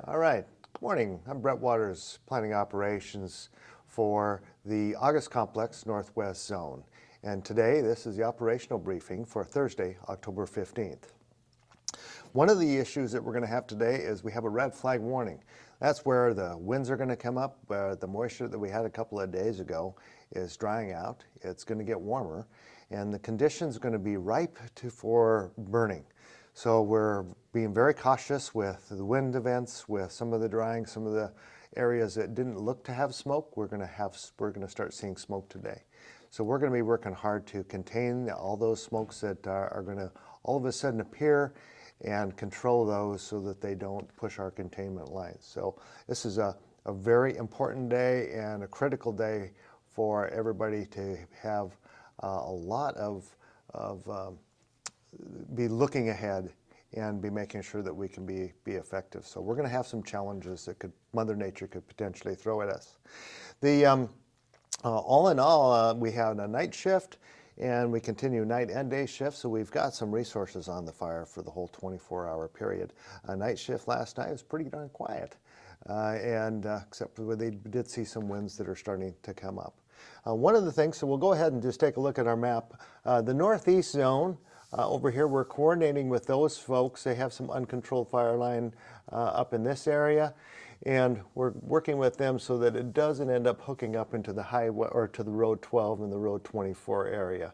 All right. Good morning. I'm Brett Waters, Planning Operations for the August Complex Northwest Zone. And today, this is the operational briefing for Thursday, October 15th. One of the issues that we're going to have today is we have a red flag warning. That's where the winds are going to come up, where the moisture that we had a couple of days ago is drying out. It's going to get warmer, and the conditions are going to be ripe for burning. So we're being very cautious with the wind events, with some of the drying, some of the areas that didn't look to have smoke. We're going to start seeing smoke today. So we're going to be working hard to contain all those smokes that are going to all of a sudden appear and control those so that they don't push our containment lines. So this is a very important day and a critical day for everybody to have a lot of be looking ahead and be making sure that we can be effective. So we're going to have some challenges that Mother Nature could potentially throw at us. All in all, we have a night shift and we continue night and day shifts, so we've got some resources on the fire for the whole 24-hour period. A night shift last night was pretty darn quiet, except for they did see some winds that are starting to come up. One of the things, so we'll go ahead and just take a look at our map. The northeast zone, over here, we're coordinating with those folks. They have some uncontrolled fire line up in this area, and we're working with them so that it doesn't end up hooking up into the highway or to the Road 12 and the Road 24 area.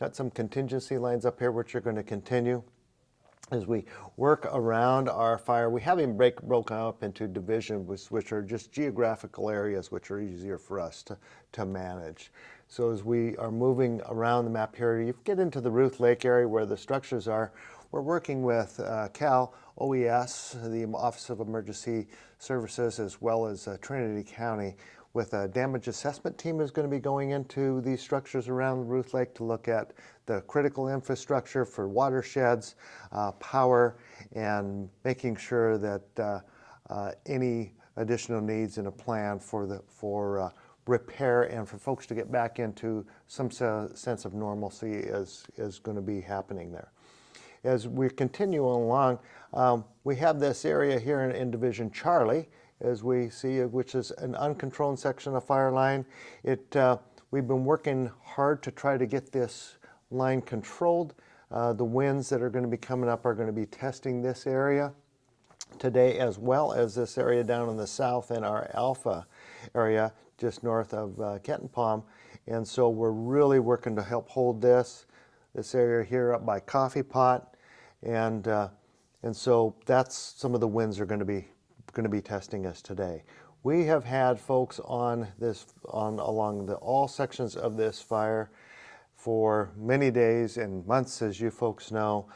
Got some contingency lines up here which are going to continue as we work around our fire. We have them broken up into divisions, which are just geographical areas which are easier for us to manage. So as we are moving around the map here, you get into the Ruth Lake area where the structures are. We're working with Cal OES, the Office of Emergency Services, as well as Trinity County, with a damage assessment team is going to be going into these structures around Ruth Lake to look at the critical infrastructure for watersheds, power, and making sure that any additional needs in a plan for repair and for folks to get back into some sense of normalcy is going to be happening there. As we continue along, we have this area here in Division Charlie, as we see, which is an uncontrolled section of fire line. We've been working hard to try to get this line controlled. The winds that are going to be coming up are going to be testing this area today, as well as this area down in the south in our Alpha area, just north of Kenton Palm. And so we're really working to help hold this area here up by Coffee Pot. And so that's some of the winds are going to be testing us today. We have had folks along all sections of this fire for many days and months, as you folks know.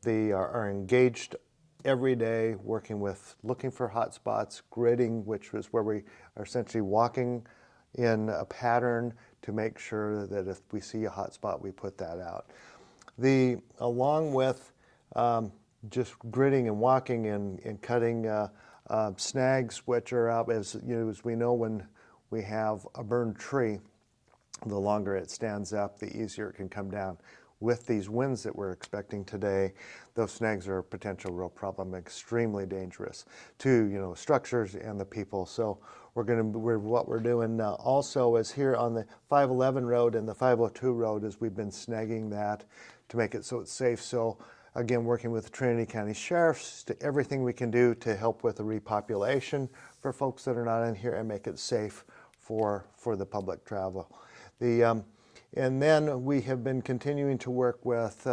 They are engaged every day working looking for hot spots, gridding, which is where we are essentially walking in a pattern to make sure that if we see a hot spot, we put that out. Along with just gridding and walking and cutting snags, which are out, as we know, when we have a burned tree, the longer it stands up, the easier it can come down. With these winds that we're expecting today, those snags are a potential real problem, extremely dangerous to structures and the people. So what we're doing also is here on the 511 road and the 502 road is we've been snagging that to make it so it's safe. So again, working with the Trinity County Sheriffs to everything we can do to help with the repopulation for folks that are not in here and make it safe for the public travel. And then we have been continuing to work with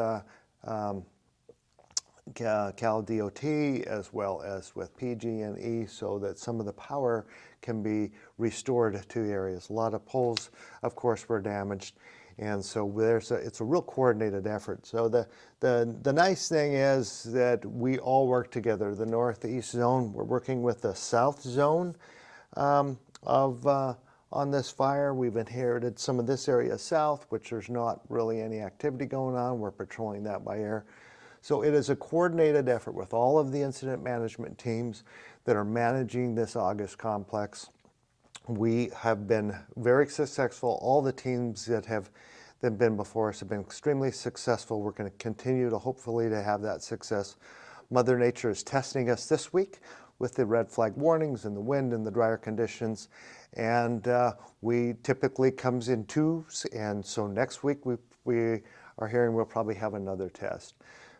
Cal DOT as well as with PG&E so that some of the power can be restored to areas. A lot of poles, of course, were damaged. And so it's a real coordinated effort. So the nice thing is that we all work together. The Northeast Zone, we're working with the South Zone on this fire. We've inherited some of this area south, which there's not really any activity going on. We're patrolling that by air. So it is a coordinated effort with all of the incident management teams that are managing this August complex. We have been very successful. All the teams that have been before us have been extremely successful. We're going to continue to hopefully to have that success. Mother Nature is testing us this week with the red flag warnings and the wind and the drier conditions. And we typically comes in twos, and so next week we are hearing we'll probably have another test.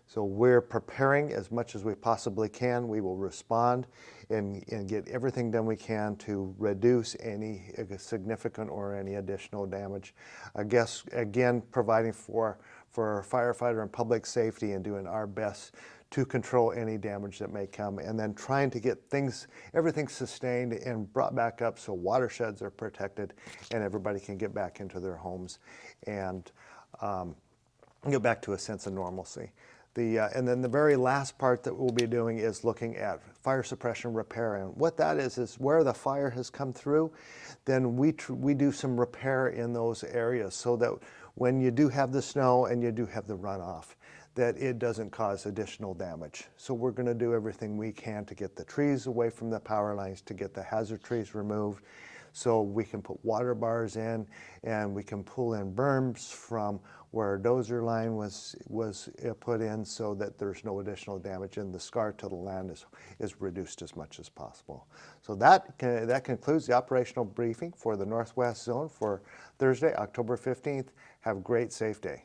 So we're preparing as much as we possibly can. We will respond and get everything done we can to reduce any significant or any additional damage. I guess, again, providing for firefighter and public safety and doing our best to control any damage that may come, and then trying to get everything sustained and brought back up so watersheds are protected and everybody can get back into their homes and get back to a sense of normalcy. And then the very last part that we'll be doing is looking at fire suppression repair. And what that is where the fire has come through, then we do some repair in those areas so that when you do have the snow and you do have the runoff, that it doesn't cause additional damage. So we're going to do everything we can to get the trees away from the power lines, to get the hazard trees removed, so we can put water bars in, and we can pull in berms from where a dozer line was put in, so that there's no additional damage and the scar to the land is reduced as much as possible. So that concludes the operational briefing for the Northwest Zone for Thursday, October 15th. Have a great, safe day.